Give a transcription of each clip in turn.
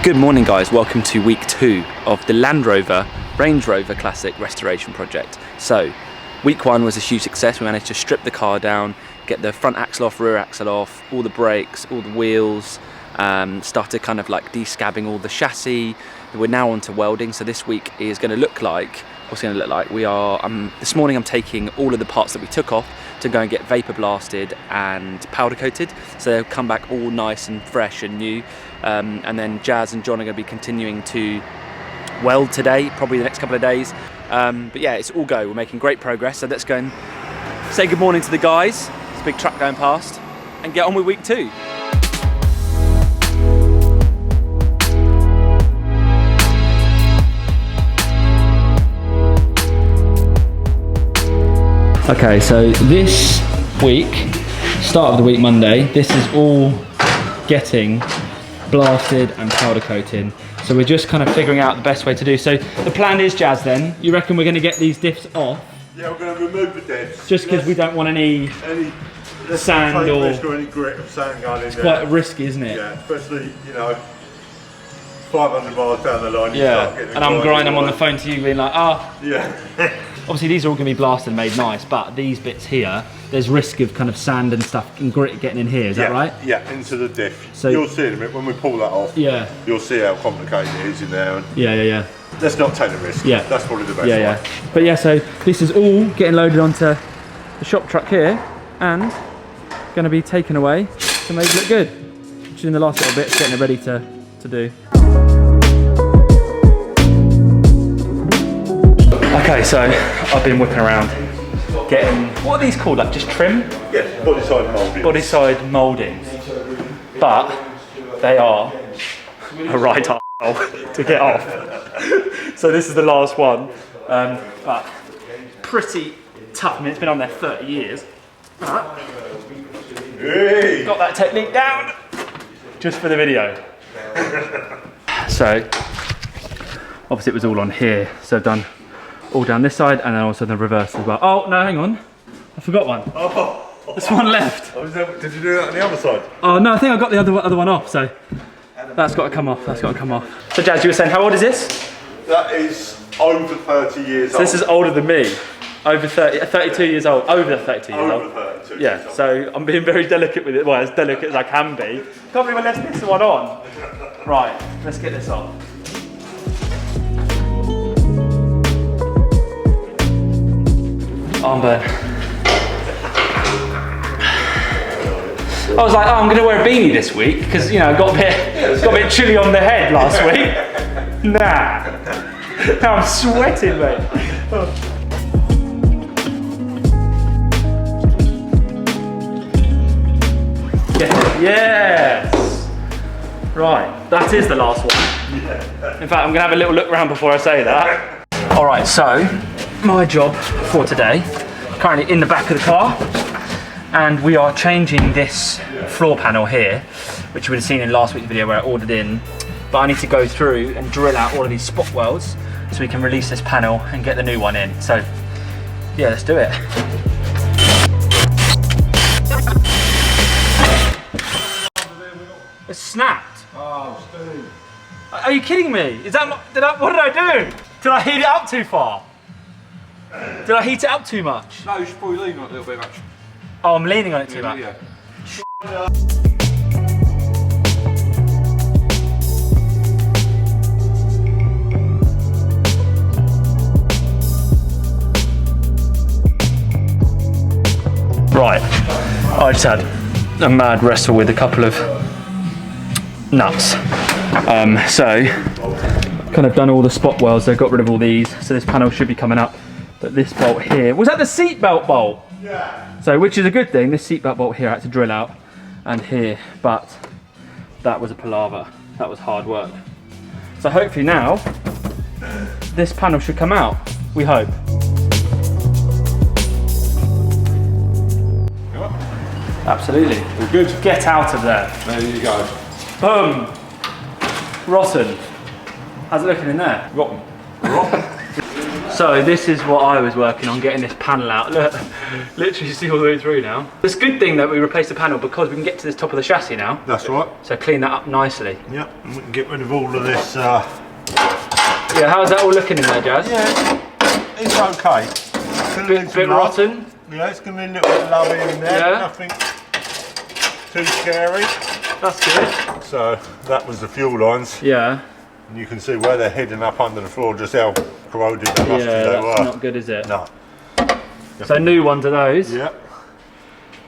Good morning guys, welcome to week 2 of the Land Rover Range Rover Classic restoration project. So week 1 was a huge success. We managed to strip the car down, get the front axle off, rear axle off, all the brakes, all the wheels, started kind of like de-scabbing all the chassis. We're now on to welding, so this week is going to look like, what's going to look like, we are, this morning I'm taking all of the parts that we took off to go and get vapor blasted and powder coated, so they'll come back all nice and fresh and new. And then Jazz and John are going to be continuing to weld today, probably the next couple of days. But yeah, it's all go. We're making great progress. So let's go and say good morning to the guys. It's a big truck going past, and get on with week 2. Okay, so this week, start of the week Monday, this is all getting blasted and powder coating. So we're just kind of figuring out the best way to do. So the plan is, Jazz, then, you reckon we're going to get these diffs off? Yeah, we're going to remove the diffs. Just because we don't want any sand or any grit of sand going in it's there. quite risky, isn't it? Yeah, especially, you know, 500 miles down the line. Yeah, and I'm on the phone to you being like, Yeah. Obviously these are all going to be blasted and made nice, but these bits here, there's risk of kind of sand and stuff and grit getting in here, is that right? Yeah, into the diff. So you'll see in a minute, when we pull that off, you'll see how complicated it is in there. And yeah. let's not take the risk. Yeah. That's probably the best way. But yeah, so this is all getting loaded onto the shop truck here and going to be taken away to make it look good. Just in the last little bits, getting it ready to do. Okay, so I've been whipping around getting, what are these called, like just trim? Yeah, body side mouldings. Body side mouldings. But they are a right arsehole to get off. So this is the last one. But pretty tough. I mean, it's been on there 30 years. Hey. Got that technique down just for the video. So obviously it was all on here. So I've done all down this side and then also the reverse as well. Oh no, hang on, I forgot one. Oh. There's one left. Did you do that on the other side? Oh no, I think I got the other one off, so that's got to come off. So Jazz, you were saying, how old is this? That is over 30 years old. So this is older than me. Over 32 years old. Over 32 years old. Over 32 yeah, years old. So I'm being very delicate with it. Well, as delicate as I can be. Can't believe I left this one on. Right, let's get this on. Arm burn. I was like, oh, I'm going to wear a beanie this week because, you know, got a bit chilly on the head last week. Nah. Now I'm sweating, mate. Yes. Right, that is the last one. In fact, I'm going to have a little look around before I say that. All right, so my job for today, currently in the back of the car, and we are changing this floor panel here, which you would have seen in last week's video where I ordered in, but I need to go through and drill out all of these spot welds so we can release this panel and get the new one in. So yeah, let's do it. It's snapped. Oh, Steve. Are you kidding me? What did I do? Did I heat it up too far? Did I heat it up too much? No, you should probably lean on it a little bit much. Oh, I'm leaning on it too much. Yeah. Right, I just had a mad wrestle with a couple of nuts. So, kind of done all the spot welds, so I got rid of all these, so this panel should be coming up. But this bolt here, was that the seatbelt bolt? Yeah. So, which is a good thing, this seatbelt bolt here I had to drill out, and here, but that was a palaver, that was hard work. So hopefully now, this panel should come out, we hope. Absolutely. We're good. Get out of there. There you go. Boom. Rotten. How's it looking in there? Rotten. So this is what I was working on, getting this panel out. Look, literally see all the way through now. It's a good thing that we replaced the panel because we can get to the top of the chassis now. That's right. So clean that up nicely. Yep, and we can get rid of all of this. Yeah, how's that all looking in there, Jazz? Yeah, it's okay. Bit rotten. Yeah, it's going to be a little bit lovely in there. Yeah. Nothing too scary. That's good. So that was the fuel lines. Yeah. And you can see where they're hidden up under the floor, just how corroded and rusty they were. That's not good, is it? No. So new ones are those. Yeah.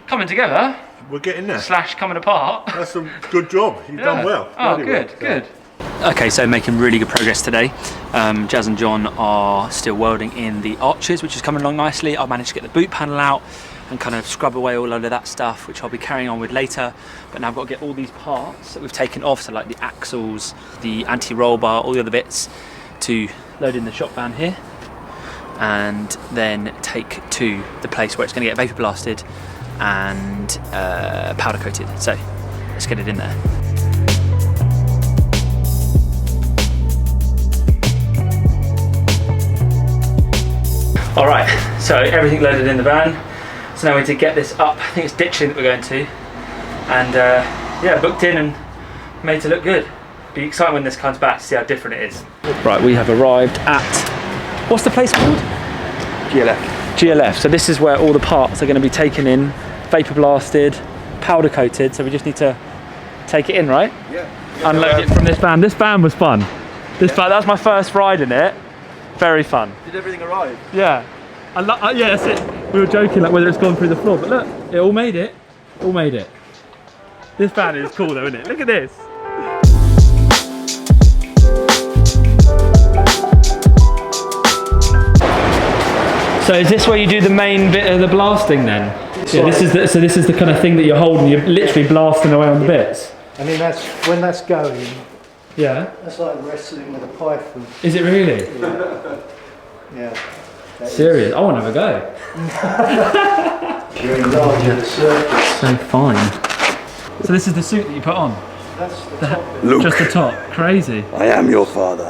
Coming together. We're getting there. / coming apart. That's a good job. You've done well. Oh, Really good, well. good. Okay, so making really good progress today. Jazz and John are still welding in the arches, which is coming along nicely. I've managed to get the boot panel out and kind of scrub away all of that stuff, which I'll be carrying on with later. But now I've got to get all these parts that we've taken off, so like the axles, the anti-roll bar, all the other bits, to load in the shop van here, and then take to the place where it's going to get vapor blasted and powder coated. So let's get it in there. All right, so everything loaded in the van. So now we need to get this up. I think it's ditching that we're going to. And yeah, booked in and made to look good. Be exciting when this comes back to see how different it is. Right, we have arrived at, what's the place called? GLF. GLF. So this is where all the parts are going to be taken in, vapor blasted, powder coated. So we just need to take it in, right? Yeah. Unload it from this van. This van was fun. This van, that was my first ride in it. Very fun. Did everything arrive? Yeah. Yeah, that's it. We were joking like whether it's gone through the floor, but look, it all made it. All made it. This van is cool though, isn't it? Look at this. So is this where you do the main bit of the blasting then? Yeah, this is the kind of thing that you're holding, you're literally blasting away on the bits. I mean, that's when that's going. Yeah. That's like wrestling with a python. Is it really? Yeah. Serious? I want to have a go. You're enlarging the surface. So fine. So this is the suit that you put on? That's the top bit. Look. Just the top. Crazy. I am your father.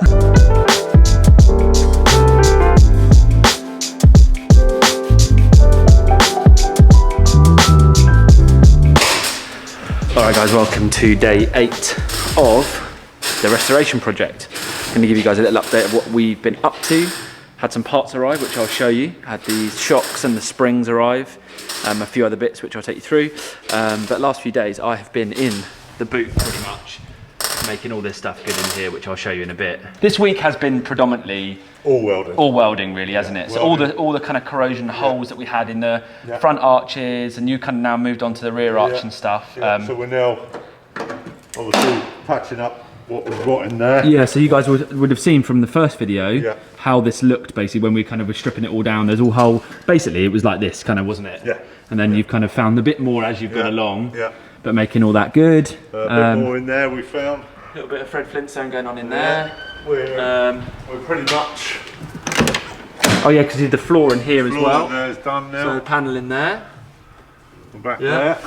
Alright guys, welcome to day 8 of the restoration project. I'm going to give you guys a little update of what we've been up to. Had some parts arrive, which I'll show you. Had these shocks and the springs arrive. A few other bits, which I'll take you through. But last few days, I have been in the boot pretty much, making all this stuff good in here, which I'll show you in a bit. This week has been predominantly all welding. All welding, really, hasn't it? Welding. So all the kind of corrosion holes that we had in the front arches, and you kind of now moved on to the rear arch and stuff. So we're now obviously patching up what we've got in there. Yeah, so you guys would have seen from the first video how this looked basically when we kind of were stripping it all down. There's all whole, basically it was like this kind of, wasn't it? Yeah. And then you've kind of found a bit more as you've gone along. Yeah. But making all that good. A bit more in there we found. A little bit of Fred Flintstone going on in there. We're pretty much. Oh yeah, because the floor in here as well. There is done now. So the panel in there. We're back there.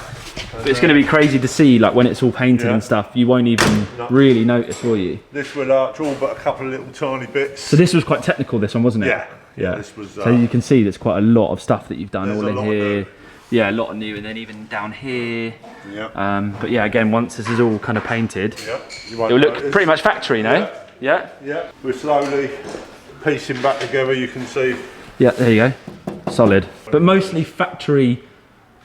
But it's going to be crazy to see, like when it's all painted and stuff. You won't even really notice, will you? This will arch all but a couple of little tiny bits. So this was quite technical, this one, wasn't it? Yeah. Yeah. This was. So you can see there's quite a lot of stuff that you've done all in a lot here. Yeah, a lot of new, and then even down here. Yeah. But yeah, again, once this is all kind of painted, it'll it'll look pretty much factory, no? Yeah. Yeah. We're slowly piecing back together. You can see. Yeah, there you go. Solid. But mostly factory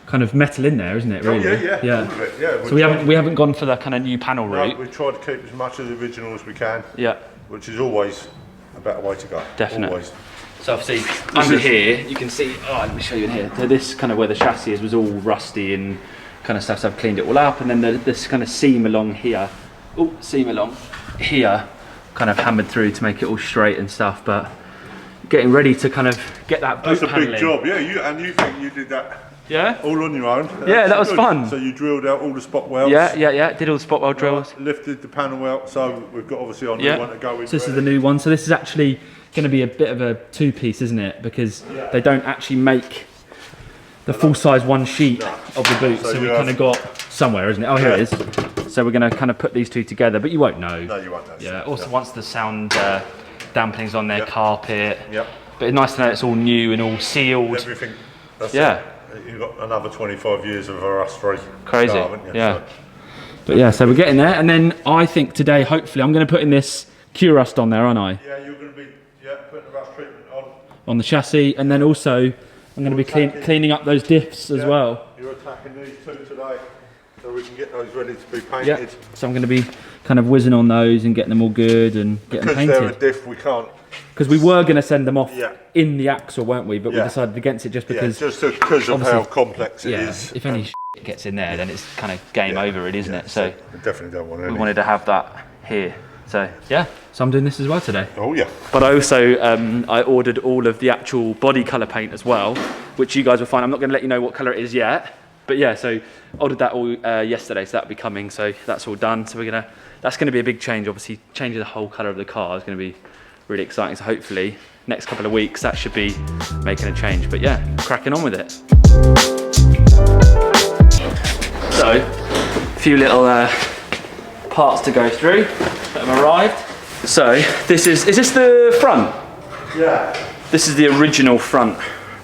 kind of metal in there, isn't it? Really? Oh, yeah. All of it, yeah. So we haven't gone for the kind of new panel route. We tried to keep as much of the original as we can. Yeah. Which is always a better way to go. Definitely. Always. So obviously under here you can see, let me show you in here. So this kind of where the chassis is was all rusty and kind of stuff, so I've cleaned it all up, and then this kind of seam along here, kind of hammered through to make it all straight and stuff, but getting ready to kind of get that boot panel in. That's a big job, yeah, you think you did that all on your own. Yeah, that was good. Fun. So you drilled out all the spot welds. Yeah, did all the spot weld drills. Lifted the panel out, so we've got obviously our new one to go in. So this is the new one, so this is actually going to be a bit of a two-piece, isn't it? Because they don't actually make the full-size one sheet of the boot, so we kind of got somewhere, isn't it? Oh, here it is. So we're going to kind of put these two together, but you won't know. No, you won't know. Yeah. Also, once the sound dampening's on there, carpet, But it's nice to know it's all new and all sealed. Everything. That's Yeah. it. You've got another 25 years of a rust-free Crazy. car, haven't you? Yeah. So, But yeah, so we're getting there. And then I think today, hopefully, I'm going to put in this Q-Rust on there, aren't I? yeah, you're going to be putting the rust treatment On the chassis. And then also, I'm going to be cleaning up those diffs as well. You're attacking these two today, so we can get those ready to be painted. Yeah. So I'm going to be kind of whizzing on those and getting them all good and getting them painted. Because they're a diff, we can't. Because we were going to send them off Yeah. in the axle, weren't we? But we Yeah. decided against it just because. Yeah, just because of how complex it Yeah, is. if any shit gets in there, then it's kind of game over, really, isn't it? So We definitely don't want any. we wanted to have that here. So yeah, so I'm doing this as well today. Oh yeah. But I also I ordered all of the actual body colour paint as well, which you guys will find. I'm not going to let you know what colour it is yet, but yeah, so I ordered that all yesterday, so that'll be coming. So that's all done. So that's going to be a big change. Obviously, changing the whole colour of the car is going to be really exciting. So hopefully, next couple of weeks that should be making a change. But yeah, cracking on with it. So, a few little parts to go through that have arrived. So, is this the front? Yeah. This is the original front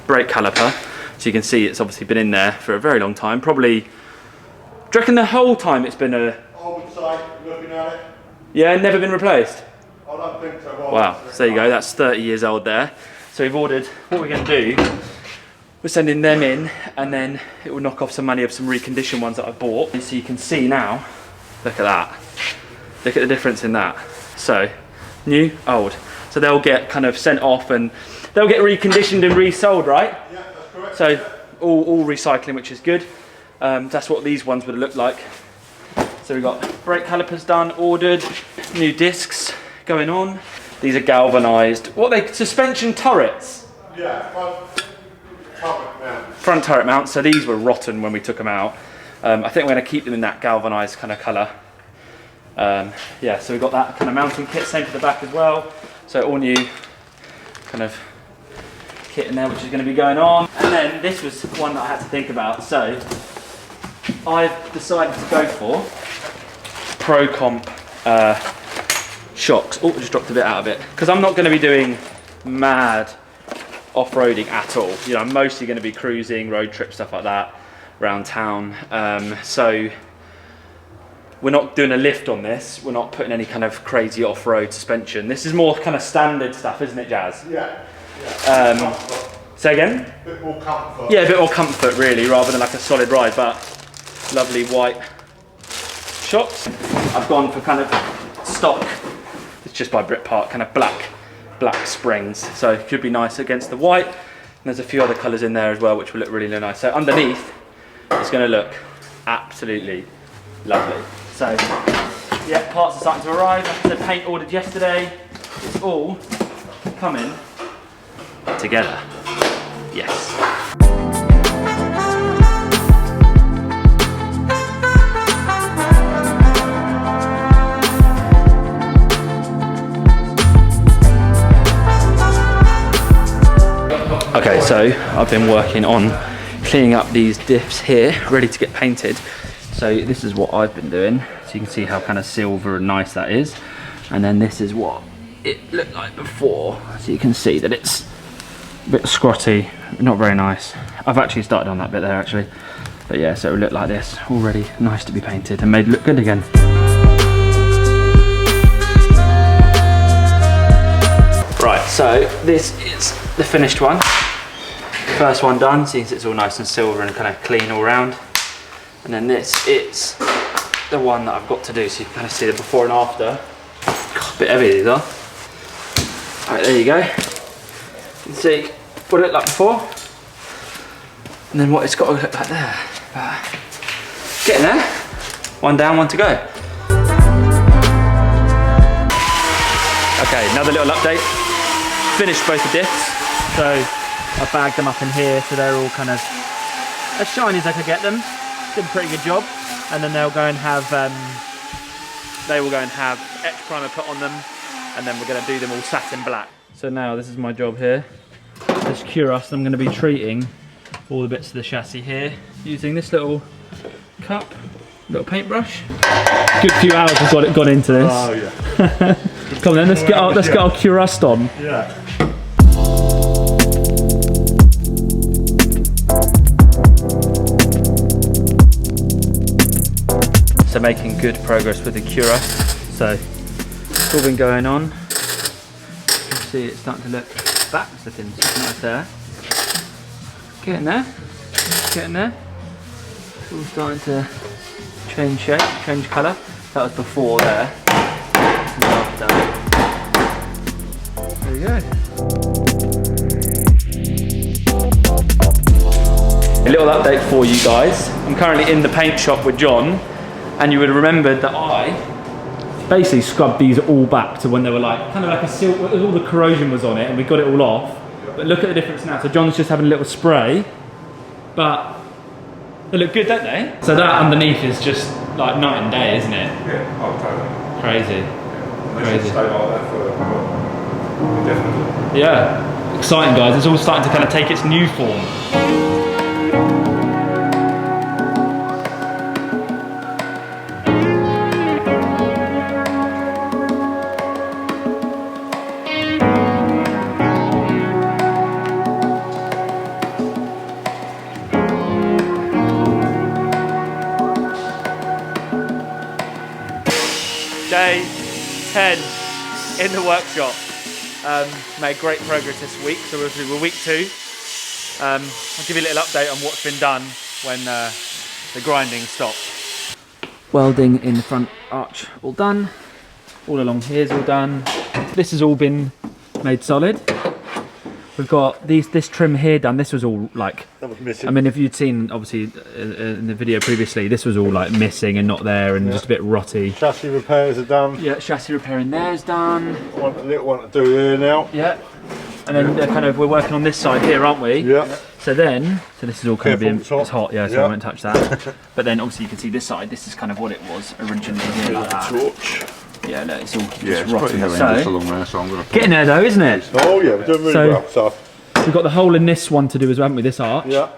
brake caliper. So you can see it's obviously been in there for a very long time. Probably, do you reckon the whole time it's been I would say, looking at it, yeah, never been replaced? I don't think so. Wow, so there you go, that's 30 years old there. So we've ordered, what we're going to do, we're sending them in and then it will knock off some money of some reconditioned ones that I bought. And so you can see now, look at that. Look at the difference in that. So, new, old. So they'll get kind of sent off and they'll get reconditioned and resold, right? Yeah, that's correct. So all recycling, which is good. That's what these ones would look like. So we've got brake calipers done, ordered, new discs going on. These are galvanised. What are they? Suspension turrets? Yeah, turret mount. Front turret mounts. So these were rotten when we took them out. I think we're going to keep them in that galvanised kind of colour. Yeah, so we've got that kind of mounting kit, same for the back as well. So all new kind of kit in there, which is going to be going on. And then this was one that I had to think about. So I've decided to go for Pro Comp shocks. Oh, I just dropped a bit out of it. Because I'm not going to be doing mad off-roading at all. You know, I'm mostly going to be cruising, road trip, stuff like that, around town. So we're not doing a lift on this. We're not putting any kind of crazy off-road suspension. This is more kind of standard stuff, isn't it, Jazz? Yeah. Say again? A bit more comfort. Yeah, a bit more comfort really, rather than like a solid ride, but lovely white shocks. I've gone for kind of stock, it's just by Brit Park, kind of black springs. So it should be nice against the white. And there's a few other colours in there as well, which will look really, really nice. So underneath, it's going to look absolutely lovely. So yeah, parts are starting to arrive. Like I said, paint ordered yesterday. It's all coming together. Yes. Okay, so I've been working on cleaning up these diffs here, ready to get painted. So this is what I've been doing. So you can see how kind of silver and nice that is. And then this is what it looked like before. So you can see that it's a bit scrotty, not very nice. I've actually started on that bit there actually. But yeah, so it would look like this, already nice to be painted and made look good again. Right, so this is the finished one. First one done, seems it's all nice and silver and kind of clean all round. And then this is the one that I've got to do, so you can kind of see the before and after. God, a bit heavy these are. Alright, there you go. You can see what it looked like before. And then what it's got to look like there. Getting there. One down, one to go. Okay, another little update. Finished both the diffs. So I bagged them up in here so they're all kind of as shiny as I could get them. Did a pretty good job. And then they'll go and have they will go and have etch primer put on them, and then we're going to do them all satin black. So now this is my job here. This Q-Rust, I'm going to be treating all the bits of the chassis here using this little cup, little paintbrush. Good few hours we've got into this. Oh yeah. Come on then, let's get our Q-Rust on. Yeah. are making good progress with the Cura. So it's all been going on. You can see it's starting to look, that's looking nice there. Getting there, getting there. It's all starting to change shape, change colour. That was before there. This is after. There you go. A little update for you guys. I'm currently in the paint shop with John, and you would have remembered that I basically scrubbed these all back to when they were like, kind of like a silk, all the corrosion was on it, and we got it all off. But look at the difference now. So John's just having a little spray, but they look good, don't they? So that underneath is just like night and day, isn't it? Yeah, oh, totally. Crazy. They should stay like that for indefinitely. Yeah, exciting guys. It's all starting to kind of take its new form. Day 10 in the workshop. Made great progress this week, so we're week 2. I'll give you a little update on what's been done when the grinding stopped. Welding in the front arch all done. All along here's all done. This has all been made solid. We've got this trim here done. This was all like, that was missing. I mean, if you'd seen obviously in the video previously, this was all like missing and not there and just a bit rotty. Chassis repairs are done. Yeah, chassis repair in there's done. Want a little one to do here now. Yeah. And then we're working on this side here, aren't we? Yeah. So this is all kind of being, Careful, it's hot, yeah, so I won't touch that. But then obviously you can see this side, this is kind of what it was originally here, like that. Torch. Yeah, no, it's all just It's rotten. pretty horrendous along there, so I'm going to Getting there though, isn't it? Oh yeah, we're doing really So- well. So We've got the hole in this one to do as well, haven't we, this arch? yeah,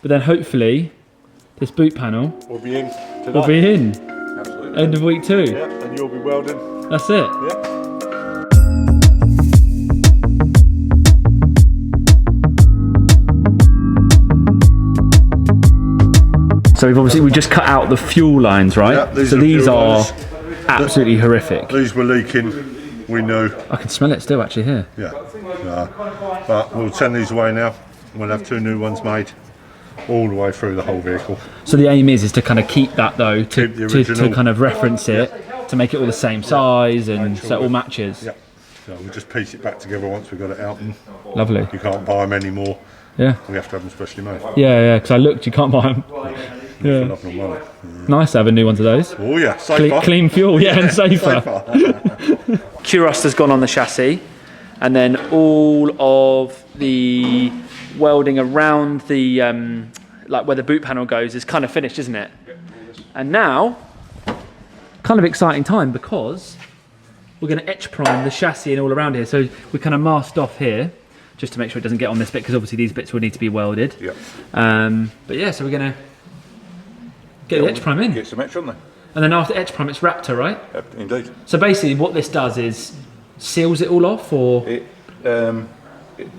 But then hopefully, this boot panel we'll be in today. will be in. Absolutely. End of week 2. Yeah, and you'll be welding. That's it. Yeah. So we just cut out the fuel lines, right? Yeah, these so are these fuel are lines. absolutely horrific. These were leaking. We knew. I can smell it still actually here. Yeah. But we'll send these away now. We'll have 2 new ones made all the way through the whole vehicle. So the aim is to kind of keep that though, Keep the to original. kind of reference it, to make it all the same size and Make sure so it all that- matches. Yeah. So we'll just piece it back together once we've got it out, and Lovely. you can't buy them anymore. Yeah. We have to have them specially made. Yeah, because I looked, you can't buy them. Yeah. Nothing money. Nice to have a new one of those. Oh yeah, safer. Clean fuel, yeah, and safer. Safer. Q-rust has gone on the chassis, and then all of the welding around the like where the boot panel goes is kind of finished, isn't it? And now, kind of exciting time because we're going to etch prime the chassis and all around here. So we kind of masked off here just to make sure it doesn't get on this bit, because obviously these bits will need to be welded. Yeah. But yeah, so we're going to get the etch prime in. Get some etch on there. And then after etch prime, it's Raptor, right? Indeed. So basically what this does is seals it all off, or? It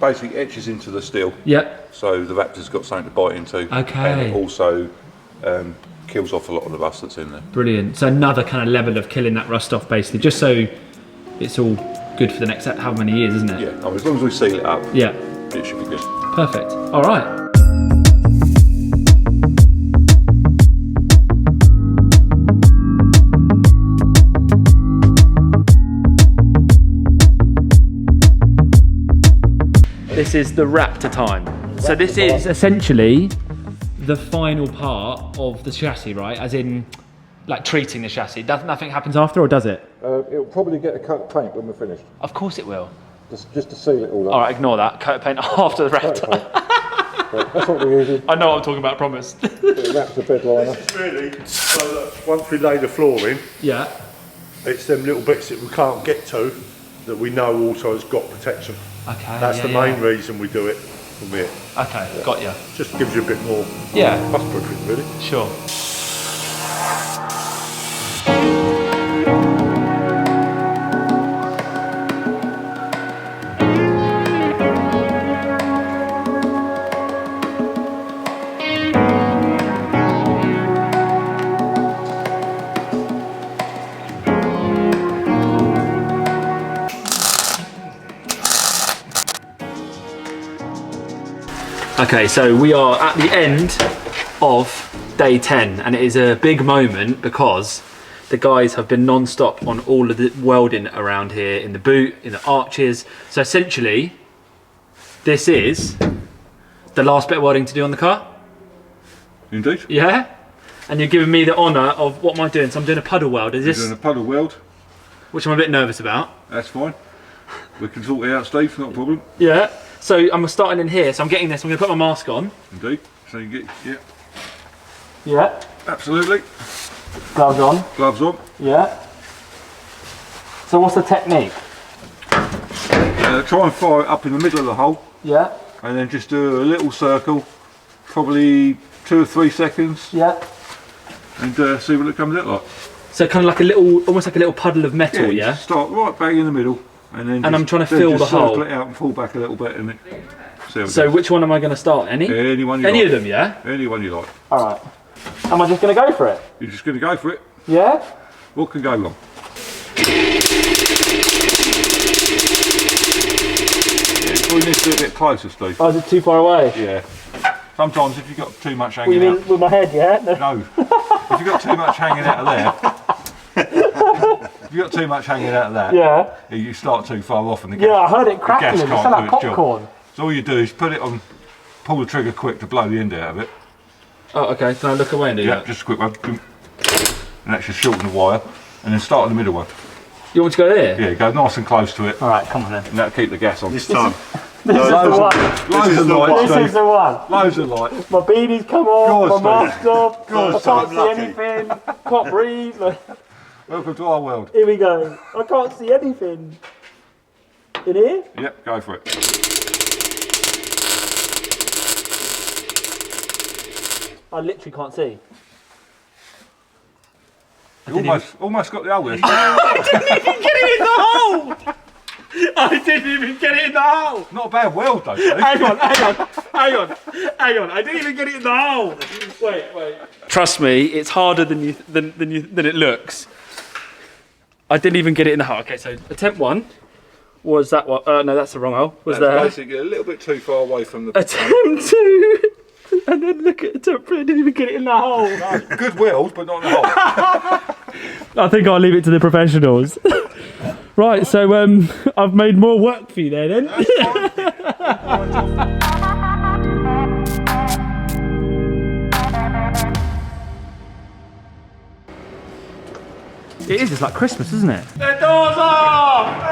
basically etches into the steel, Yeah. so the Raptor's got something to bite into. Okay. And it also kills off a lot of the rust that's in there. Brilliant. So another kind of level of killing that rust off, basically, just so it's all good for the next how many years, isn't it? Yeah, I mean, as long as we seal it up, Yeah. it should be good. Perfect. All right. This is the Raptor time. So this is essentially the final part of the chassis, right? As in, like treating the chassis. Nothing happens after, or does it? It'll probably get a coat of paint when we're finished, Of course it will. just to seal it all up. All right, ignore that. Coat of paint after the Coat of Raptor. paint. But that's what we're using. I know what I'm talking about, I promise. It wraps the bed liner. It's really so that once we lay the floor in, Yeah. it's them little bits that we can't get to that we know also has got protection. Okay. That's yeah, the main reason we do it from here. Okay, got you. Just gives you a bit more Yeah, rust proofing, really. sure. Okay, so we are at the end of day 10 and it is a big moment because the guys have been non-stop on all of the welding around here in the boot, in the arches. So essentially, this is the last bit of welding to do on the car. Indeed. Yeah? And you're giving me the honour of, what am I doing? So I'm doing a puddle weld. Is You're this, doing a puddle weld. which I'm a bit nervous about. That's fine. We can sort it out, Steve, not a problem. Yeah. So I'm starting in here. So I'm getting this. I'm going to put my mask on. Indeed. So you get, yeah, Yeah. absolutely. Gloves on. Gloves on. Yeah. So what's the technique? Try and fire it up in the middle of the hole, Yeah. and then just do a little circle, probably 2 or 3 seconds, Yeah. and see what it comes out like. So kind of like a little, almost like a little puddle of metal, you yeah? just start right bang in the middle, and then I'm trying to fill the hole. circle it out and pull back a little bit, and then see how it So goes. which one am I going to start? Any? Anyone you Any like. of them, yeah? Anyone you like. All right. Am I just going to go for it? You're just going to go for it. Yeah? What can go wrong? Yeah, you probably need to do it a bit closer, Steve. Oh, is it too far away? Yeah. Sometimes if you've got too much What, you hanging mean out. with my head, yeah? No. If you've got too much hanging out of there. If you've got too much hanging out of that. Yeah. You start too far off and the gas. Yeah, I heard it the gas crackling. It can't sounded do like its job. popcorn. So all you do is put it on, pull the trigger quick to blow the end out of it. Oh, okay. Can I look away and do Yeah, that? just a quick one. And actually shorten the wire. And then start in the middle one. You want me to go there? Yeah, go nice and close to it. All right, come on then. And that'll keep the gas on. This time. This is the one. Loads of light, This is Steve. the one. Loads of light. My beanie's come off, Good, my mask's off, Good, I can't I'm see lucky. anything, can't breathe. Look, Welcome to our world. here we go. I can't see anything. In here? Yep, go for it. I literally can't see. You almost got the hole there. Get it in the hole! I didn't even get it in the hole! Not a bad weld though, Steve. Hang on. I didn't even get it in the hole. Wait. Trust me, it's harder than it looks. I didn't even get it in the hole. Okay, so attempt 1 was that one. No, that's the wrong hole. Was That's there basically a little bit too far away from the... attempt 2? And then look at attempt 3. I didn't even get it in the hole. No, good weld, but not in the hole. I think I'll leave it to the professionals. Right, so I've made more work for you there then. It is, it's like Christmas, isn't it? The door's off!